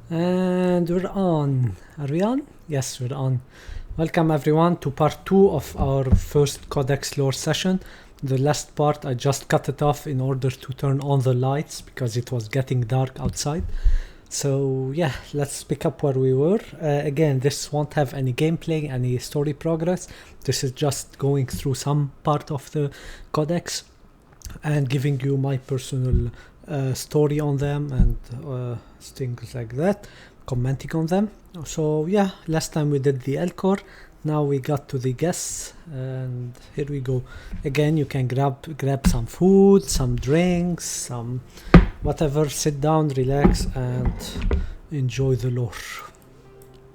And we're on. Are we on? Yes, we're on. Welcome everyone to part 2 of our first Codex lore session. The last part I just cut it off in order to turn on the lights because it was getting dark outside. So yeah, let's pick up where we were. Again, this won't have any gameplay, any story progress. This is just going through some part of the Codex and giving you my personal story on them and things like that, commenting on them. So yeah, last time we did the Elcor, now we got to the guests, and here we go. Again, you can grab some food, some drinks, some whatever, sit down, relax, and enjoy the lore.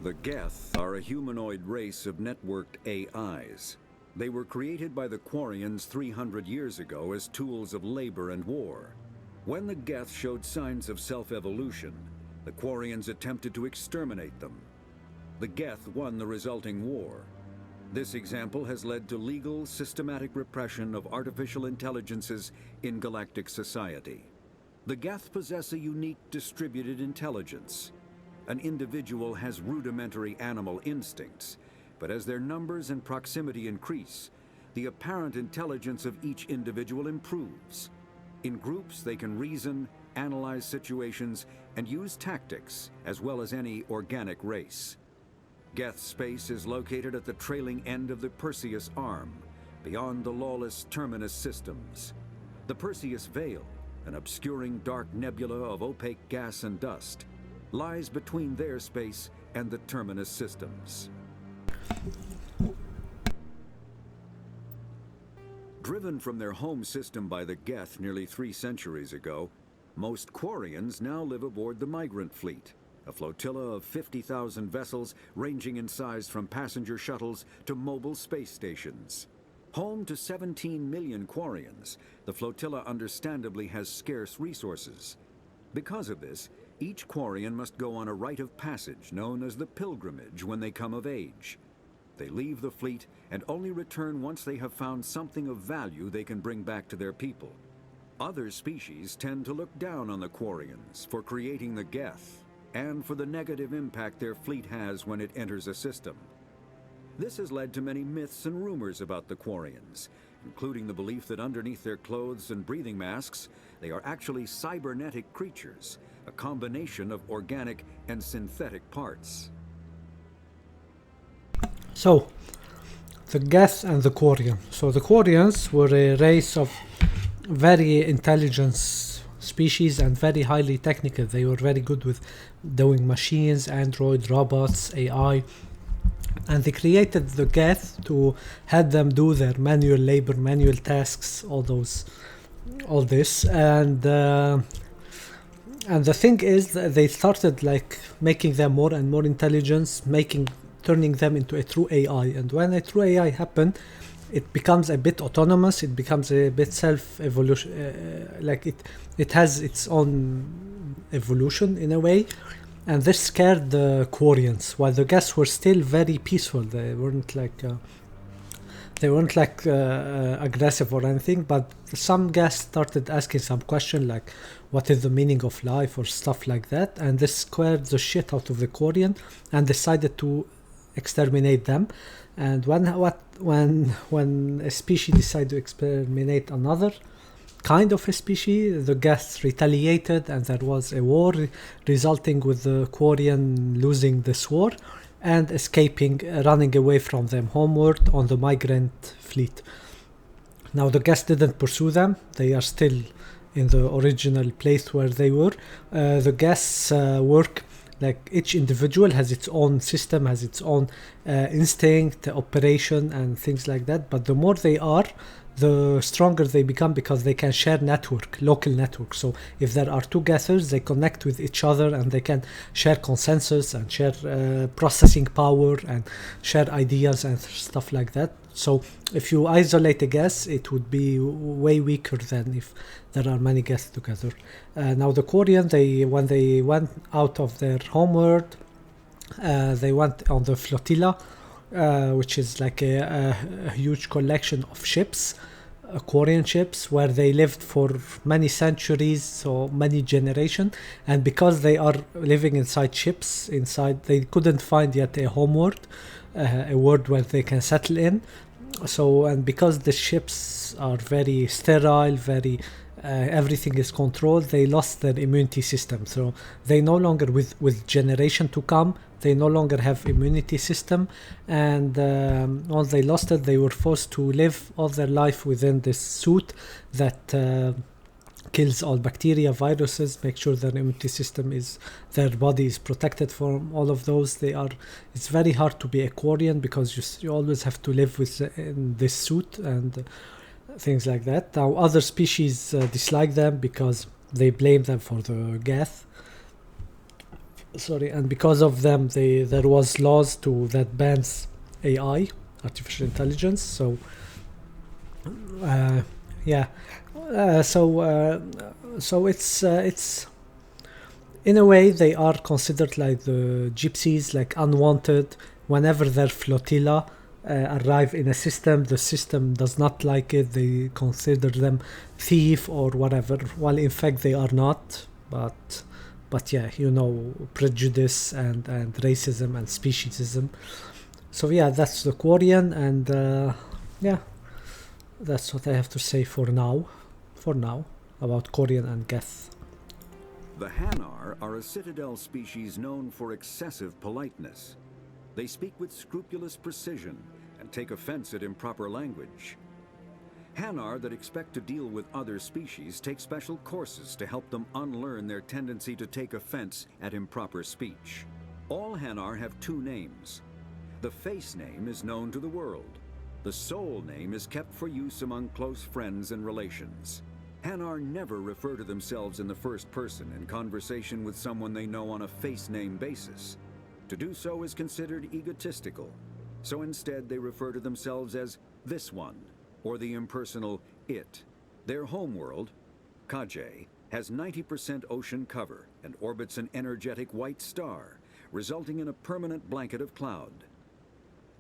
The Geth are a humanoid race of networked AIs. They were created by the Quarians 300 years ago as tools of labor and war. When the Geth showed signs of self-evolution, the Quarians attempted to exterminate them. The Geth won the resulting war. This example has led to legal, systematic repression of artificial intelligences in galactic society. The Geth possess a unique distributed intelligence. An individual has rudimentary animal instincts, but as their numbers and proximity increase, the apparent intelligence of each individual improves. In groups, they can reason, analyze situations, and use tactics, as well as any organic race. Geth Space is located at the trailing end of the Perseus Arm, beyond the lawless Terminus systems. The Perseus Veil, an obscuring dark nebula of opaque gas and dust, lies between their space and the Terminus systems. Driven from their home system by the Geth nearly 3 centuries ago, most Quarians now live aboard the Migrant Fleet, a flotilla of 50,000 vessels ranging in size from passenger shuttles to mobile space stations. Home to 17 million Quarians, the flotilla understandably has scarce resources. Because of this, each Quarian must go on a rite of passage known as the pilgrimage when they come of age. They leave the fleet and only return once they have found something of value they can bring back to their people. Other species tend to look down on the Quarians for creating the Geth and for the negative impact their fleet has when it enters a system. This has led to many myths and rumors about the Quarians, including the belief that underneath their clothes and breathing masks, they are actually cybernetic creatures, a combination of organic and synthetic parts. So, the Geth and the Quarian. So the Quarians were a race of very intelligent species and very highly technical. They were very good with doing machines, android, robots, AI. And they created the Geth to have them do their manual labor, manual tasks, all this. And the thing is that they started like making them more and more intelligent, turning them into a true AI. And when a true AI happens, it becomes a bit autonomous, it becomes a bit self-evolution, like it has its own evolution in a way. And this scared the Quarians, while the Geths were still very peaceful. They weren't aggressive or anything, but some Geths started asking some question like, what is the meaning of life or stuff like that, and this scared the shit out of the Quarian and decided to exterminate them. And when a species decided to exterminate another kind of a species, the Geths retaliated, and there was a war resulting with the Quarian losing this war and running away from them homeward on the Migrant Fleet. Now the Geths didn't pursue them, they are still in the original place where they were. The Geths work like each individual has its own system, has its own instinct, operation, and things like that. But the more they are, the stronger they become because they can share local network. So if there are two Gethers, they connect with each other and they can share consensus and share processing power and share ideas and stuff like that. So if you isolate a Geth, it would be way weaker than if there are many Geths together. Now the Quarian, when they went out of their homeworld, they went on the flotilla, which is like a huge collection of ships Quarian ships where they lived for many centuries, so many generations, and because they are living inside ships, they couldn't find yet a homeworld, a world where they can settle in. So, and because the ships are very sterile, very everything is controlled, they lost their immunity system. So they no longer, with generation to come, they no longer have immunity system, and once they lost it, they were forced to live all their life within this suit that kills all bacteria, viruses, make sure their immunity system their body is protected from all of those. It's very hard to be a Quarian because you always have to live in this suit and things like that. Now other species dislike them because they blame them for the gas. And because of them, there was laws that bans AI, artificial intelligence. So so it's in a way they are considered like the gypsies, like unwanted. Whenever their flotilla arrive in a system, the system does not like it. They consider them thief or whatever, while in fact they are not. But yeah, prejudice and racism and speciesism. So yeah, that's the Quarian, and that's what I have to say for now about Quarian and Geth. The Hanar are a Citadel species known for excessive politeness. They speak with scrupulous precision and take offense at improper language. Hanar that expect to deal with other species take special courses to help them unlearn their tendency to take offense at improper speech. All Hanar have two names. The face name is known to the world. The soul name is kept for use among close friends and relations. Hanar never refer to themselves in the first person in conversation with someone they know on a face name basis. To do so is considered egotistical, so instead they refer to themselves as this one, or the impersonal it. Their homeworld, Kaje, has 90% ocean cover and orbits an energetic white star, resulting in a permanent blanket of cloud.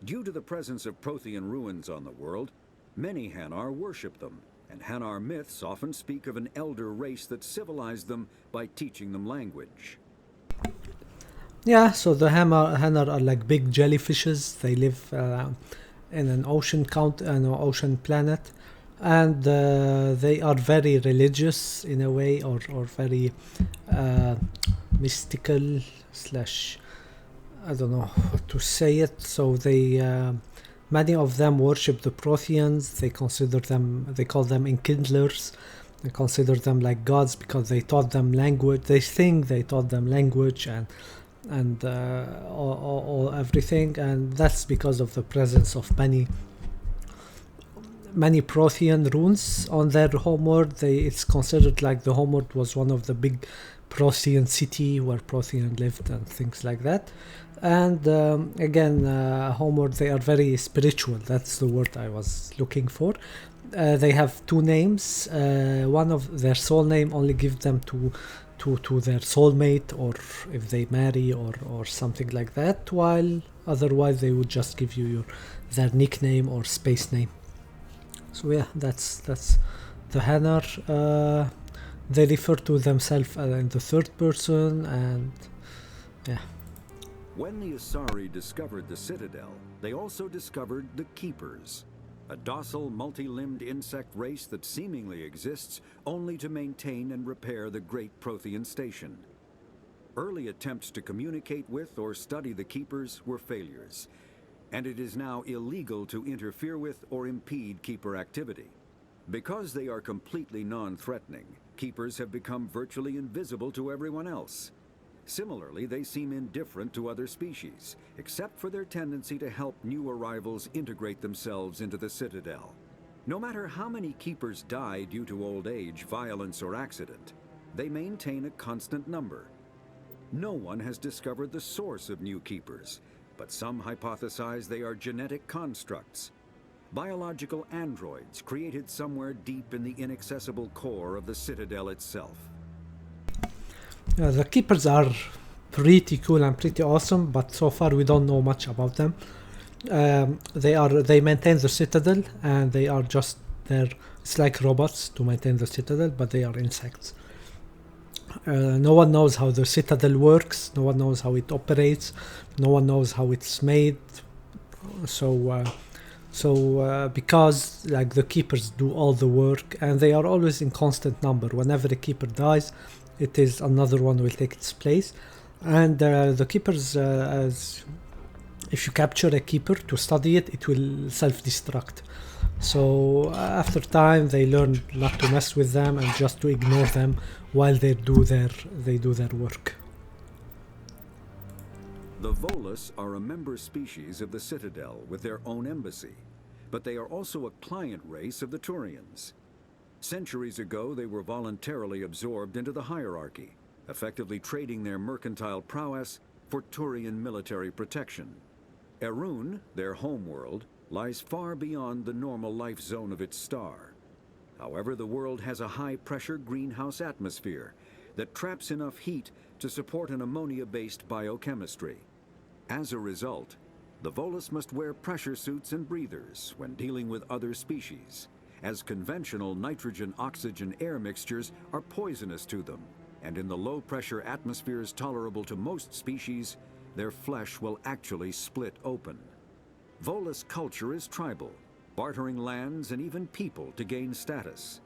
Due to the presence of Prothean ruins on the world, many Hanar worship them, and Hanar myths often speak of an elder race that civilized them by teaching them language. Yeah, so the Hanar are like big jellyfishes. They live in an ocean planet, and they are very religious in a way, or very mystical slash, I don't know how to say it. So many of them worship the Protheans. They call them enkindlers. They consider them like gods because they taught them language. They think they taught them language and everything, and that's because of the presence of many Prothean runes on their homeworld. It's considered like the homeworld was one of the big Prothean city where Prothean lived and things like that. And again, homeworld, they are very spiritual. That's the word I was looking for. They have two names. One of their soul name only gives them to their soulmate, or if they marry, or something like that, while otherwise they would just give you their nickname or space name. So yeah, that's the Hanar. They refer to themselves in the third person, and yeah. When the Asari discovered the Citadel, they also discovered the Keepers, a docile, multi-limbed insect race that seemingly exists only to maintain and repair the Great Prothean Station. Early attempts to communicate with or study the Keepers were failures, and it is now illegal to interfere with or impede Keeper activity. Because they are completely non-threatening, Keepers have become virtually invisible to everyone else. Similarly, they seem indifferent to other species, except for their tendency to help new arrivals integrate themselves into the Citadel. No matter how many Keepers die due to old age, violence, or accident, they maintain a constant number. No one has discovered the source of new Keepers, but some hypothesize they are genetic constructs, biological androids created somewhere deep in the inaccessible core of the Citadel itself. The Keepers are pretty cool and pretty awesome, but so far we don't know much about them. They maintain the Citadel, and they are just It's like robots to maintain the Citadel, but they are insects. No one knows how the Citadel works. No one knows how it operates. No one knows how it's made. So because like the keepers do all the work, and they are always in constant number. Whenever a keeper dies, it is another one will take its place. And the keepers, as if you capture a keeper to study it, it will self-destruct. So after time, they learn not to mess with them and just to ignore them while they do their work. The Volus are a member species of the Citadel with their own embassy, but they are also a client race of the Turians. Centuries ago, they were voluntarily absorbed into the hierarchy, effectively trading their mercantile prowess for Turian military protection. Erun, their homeworld, lies far beyond the normal life zone of its star. However, the world has a high-pressure greenhouse atmosphere that traps enough heat to support an ammonia-based biochemistry. As a result, the Volus must wear pressure suits and breathers when dealing with other species, as conventional nitrogen-oxygen air mixtures are poisonous to them, and in the low-pressure atmospheres tolerable to most species, their flesh will actually split open. Volus culture is tribal, bartering lands and even people to gain status.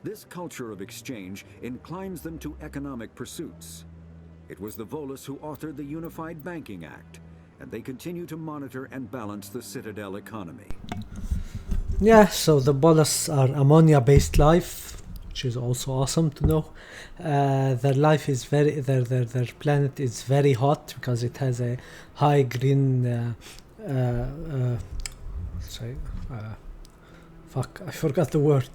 This culture of exchange inclines them to economic pursuits. It was the Volus who authored the Unified Banking Act, and they continue to monitor and balance the Citadel economy. Yeah, so the Volus are ammonia-based life, which is also awesome to know. Their life is their planet is very hot because it has a high green. I forgot the word.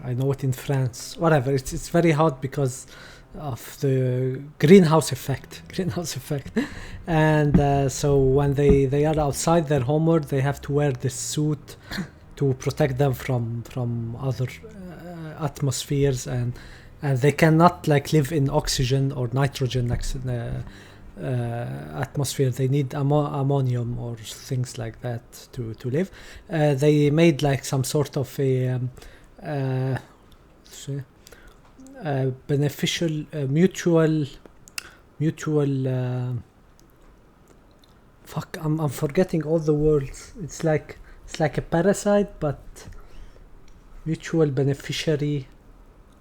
I know it in France. Whatever. It's very hot because of the greenhouse effect. And so when they are outside their homeworld, they have to wear this suit to protect them from other atmospheres, and they cannot like live in oxygen or nitrogen atmosphere. They need ammonium or things like that to live. They made like some sort of a beneficial mutual I'm forgetting all the words. It's like a parasite, but mutual beneficiary,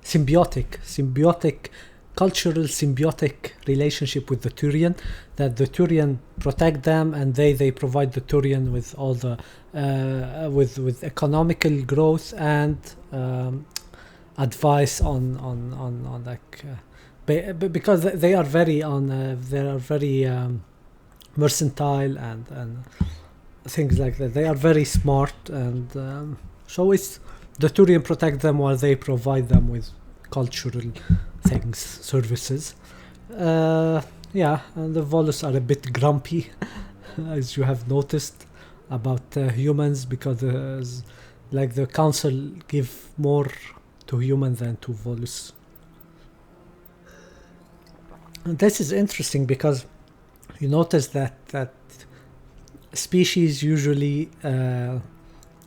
symbiotic cultural symbiotic relationship with the Turian, that the Turian protect them and they provide the Turian with all the with economical growth and advice on like because they are very mercantile and things like that. They are very smart, and so it's the Turian protect them while they provide them with cultural things, services. Yeah, and the Volus are a bit grumpy, as you have noticed, about humans, because like the council give more to humans than to Volus. And this is interesting because you notice that species usually are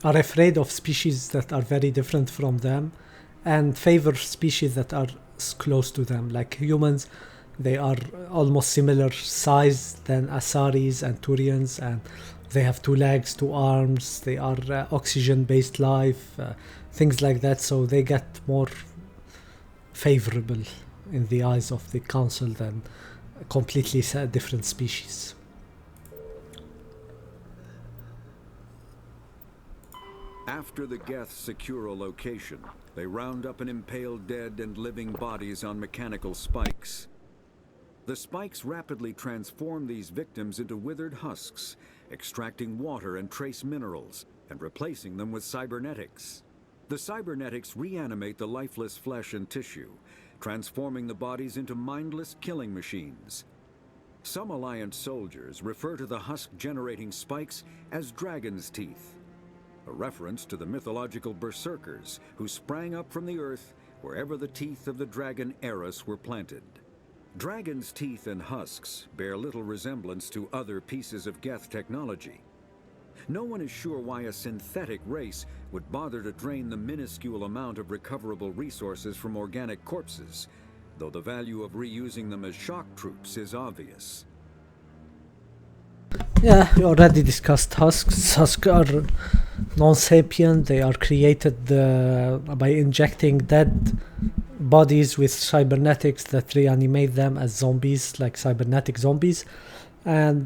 afraid of species that are very different from them and favor species that are close to them. Like humans, they are almost similar size than Asaris and Turians, and they have 2 legs, 2 arms, they are oxygen-based life, things like that, so they get more favorable in the eyes of the council than completely different species. After the Geth secure a location, they round up and impale dead and living bodies on mechanical spikes. The spikes rapidly transform these victims into withered husks, extracting water and trace minerals, and replacing them with cybernetics. The cybernetics reanimate the lifeless flesh and tissue, transforming the bodies into mindless killing machines. Some Alliance soldiers refer to the husk-generating spikes as dragon's teeth, a reference to the mythological berserkers who sprang up from the earth wherever the teeth of the dragon Eris were planted. Dragon's teeth and husks bear little resemblance to other pieces of Geth technology. No one is sure why a synthetic race would bother to drain the minuscule amount of recoverable resources from organic corpses, though the value of reusing them as shock troops is obvious. Yeah, we already discussed husks. Husks are non-sapient. They are created by injecting dead bodies with cybernetics that reanimate them as zombies, like cybernetic zombies. And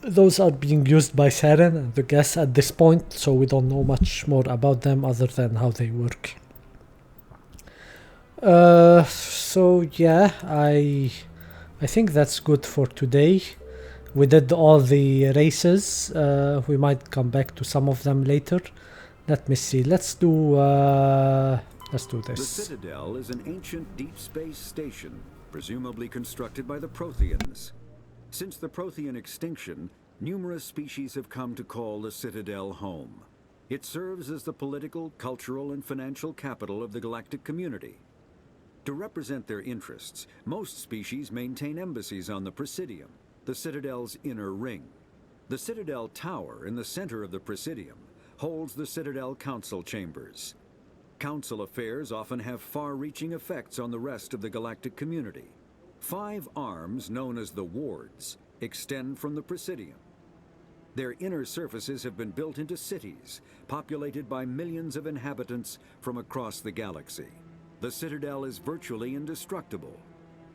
those are being used by Saren and the guests at this point, so we don't know much more about them other than how they work. So yeah, I think that's good for today. We did all the races. We might come back to some of them later. Let me see. Let's do this. The Citadel is an ancient deep space station, presumably constructed by the Protheans. Since the Prothean extinction, numerous species have come to call the Citadel home. It serves as the political, cultural, and financial capital of the galactic community. To represent their interests, most species maintain embassies on the Presidium, the Citadel's inner ring. The Citadel Tower in the center of the Presidium holds the Citadel Council chambers. Council affairs often have far-reaching effects on the rest of the galactic community. 5 arms, known as the wards, extend from the Presidium. Their inner surfaces have been built into cities, populated by millions of inhabitants from across the galaxy. The Citadel is virtually indestructible.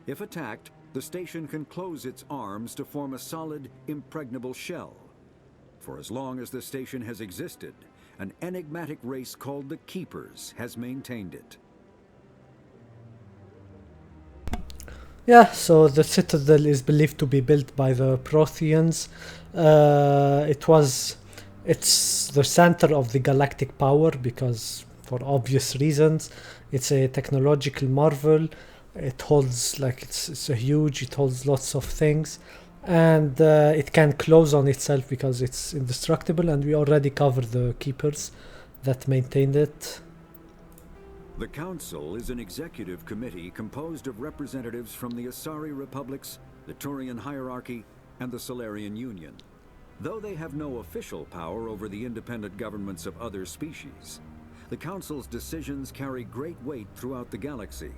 If attacked, the station can close its arms to form a solid, impregnable shell. For as long as the station has existed, an enigmatic race called the Keepers has maintained it. Yeah, so the Citadel is believed to be built by the Protheans. It's the center of the galactic power because, for obvious reasons, it's a technological marvel. It holds, like, it's a huge, it holds lots of things, and it can close on itself because it's indestructible, and we already covered the Keepers that maintained it. The Council is an executive committee composed of representatives from the Asari Republics, the Turian Hierarchy, and the Solarian Union. Though they have no official power over the independent governments of other species, the Council's decisions carry great weight throughout the galaxy.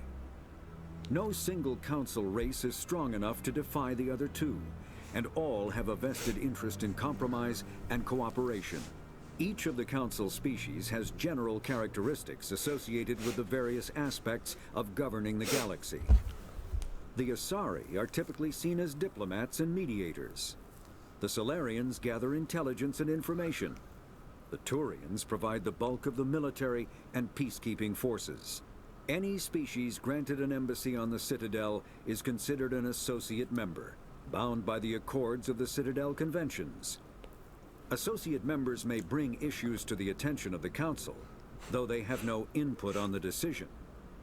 No single Council race is strong enough to defy the other two, and all have a vested interest in compromise and cooperation. Each of the Council species has general characteristics associated with the various aspects of governing the galaxy. The Asari are typically seen as diplomats and mediators. The Solarians gather intelligence and information. The Turians provide the bulk of the military and peacekeeping forces. Any species granted an embassy on the Citadel is considered an associate member, bound by the accords of the Citadel Conventions. Associate members may bring issues to the attention of the Council, though they have no input on the decision.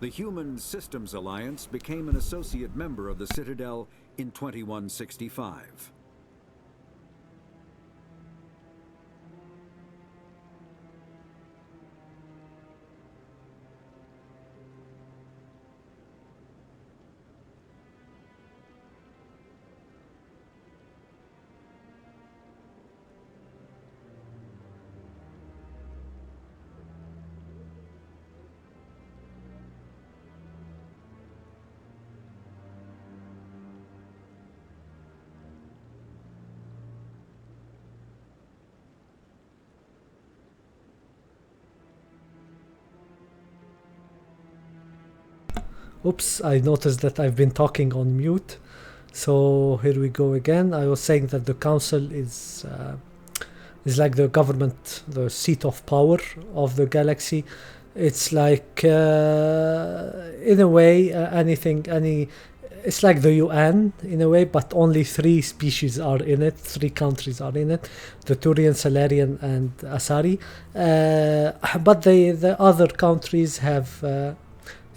The Human Systems Alliance became an associate member of the Citadel in 2165. Oops, I noticed that I've been talking on mute. So here we go again. I was saying that the council is like the government, the seat of power of the galaxy. It's like, in a way, it's like the UN in a way, but only 3 species are in it, 3 countries are in it, the Turian, Solarian, and Asari. But the other countries have,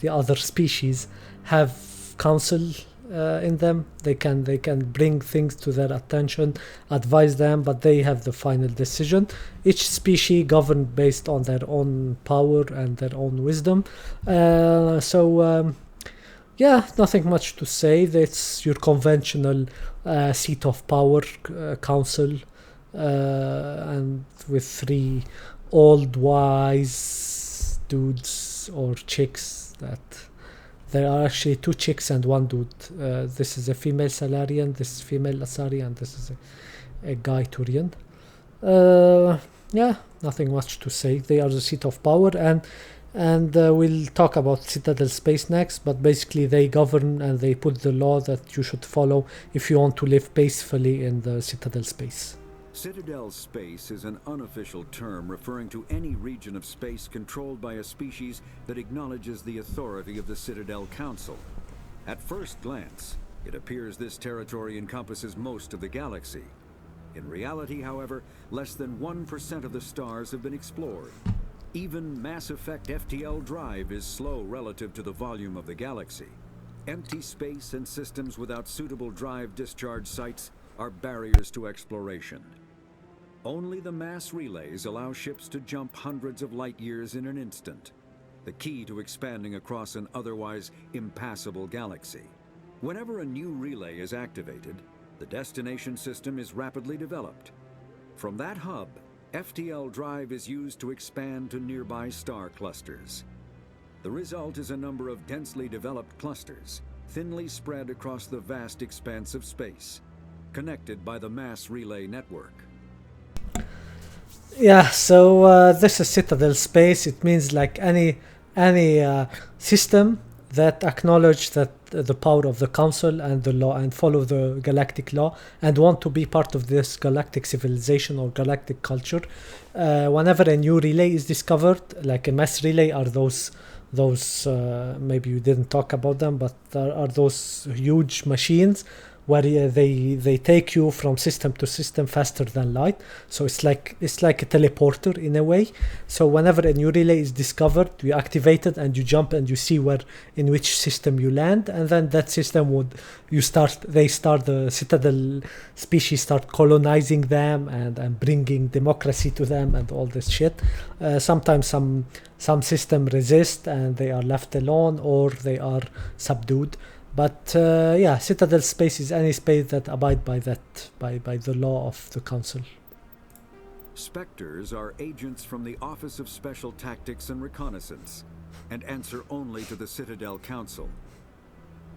the other species have council in them. They can bring things to their attention, advise them, but they have the final decision. Each species governed based on their own power and their own wisdom. Yeah, nothing much to say. That's your conventional seat of power, council, and with 3 old wise dudes or chicks. That there are actually 2 chicks and 1 dude. This is a female Salarian, this is female Asari, and this is a guy Turian. Yeah, nothing much to say. They are the seat of power, and we'll talk about Citadel Space next, but basically they govern and they put the law that you should follow if you want to live peacefully in the Citadel Space. Citadel Space is an unofficial term referring to any region of space controlled by a species that acknowledges the authority of the Citadel Council. At first glance, it appears this territory encompasses most of the galaxy. In reality, however, less than 1% of the stars have been explored. Even Mass Effect FTL drive is slow relative to the volume of the galaxy. Empty space and systems without suitable drive discharge sites are barriers to exploration. Only the mass relays allow ships to jump hundreds of light years in an instant, the key to expanding across an otherwise impassable galaxy. Whenever a new relay is activated, the destination system is rapidly developed. From that hub, FTL drive is used to expand to nearby star clusters. The result is a number of densely developed clusters, thinly spread across the vast expanse of space, connected by the mass relay network. Yeah, so this is Citadel Space. It means like any system that acknowledge that the power of the council and the law and follow the galactic law and want to be part of this galactic civilization or galactic culture. Whenever a new relay is discovered, like a mass relay, are those maybe you didn't talk about them, but there are those huge machines where they take you from system to system faster than light. So it's like a teleporter in a way. So whenever a new relay is discovered, you activate it and you jump and you see in which system you land, and then that system the Citadel species start colonizing them and bringing democracy to them and all this shit. Sometimes some system resist and they are left alone or they are subdued. But yeah, Citadel Space is any space that abide by the law of the Council. Spectres are agents from the Office of Special Tactics and Reconnaissance, and answer only to the Citadel Council.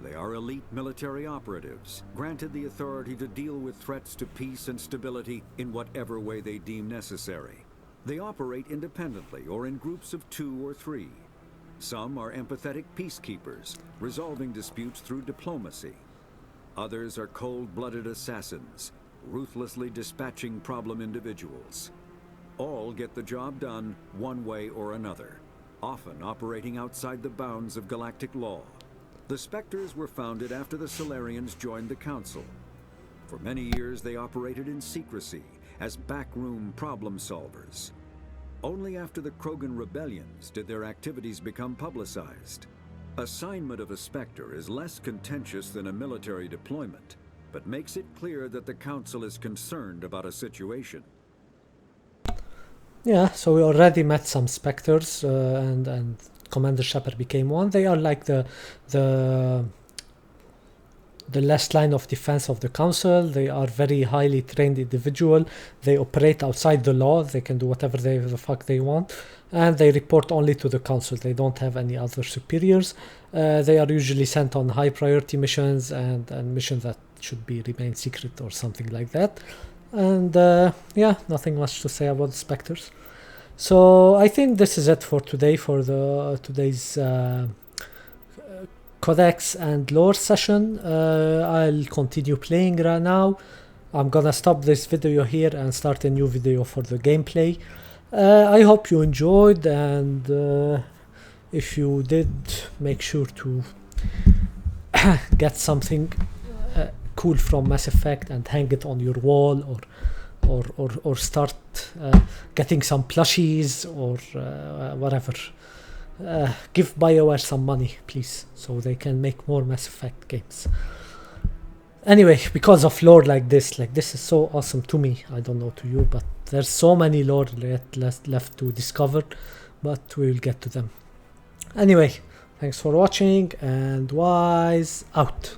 They are elite military operatives, granted the authority to deal with threats to peace and stability in whatever way they deem necessary. They operate independently or in groups of 2 or 3. Some are empathetic peacekeepers, resolving disputes through diplomacy. Others are cold-blooded assassins, ruthlessly dispatching problem individuals. All get the job done one way or another, often operating outside the bounds of galactic law. The Spectres were founded after the Solarians joined the Council. For many years they operated in secrecy as backroom problem solvers. Only after the Krogan rebellions did their activities become publicized. Assignment of a Spectre is less contentious than a military deployment, but makes it clear that the Council is concerned about a situation. Yeah, so we already met some Spectres, and Commander Shepard became one. They are like the last line of defense of the Council. They are very highly trained individual. They operate outside the law. They can do whatever the fuck they want, and they report only to the Council. They don't have any other superiors. They are usually sent on high priority missions and missions that should remain secret or something like that. And yeah, nothing much to say about the Spectres. So I think this is it for today, for today's Codex and lore session. I'll continue playing right now. I'm gonna stop this video here and start a new video for the gameplay. I hope you enjoyed, and if you did, make sure to get something cool from Mass Effect and hang it on your wall, or start getting some plushies or whatever. Give BioWare some money, please, so they can make more Mass Effect games. Anyway, because of lore like this is so awesome to me. I don't know to you, but there's so many lore left to discover, but we'll get to them. Anyway, thanks for watching, and Wise out.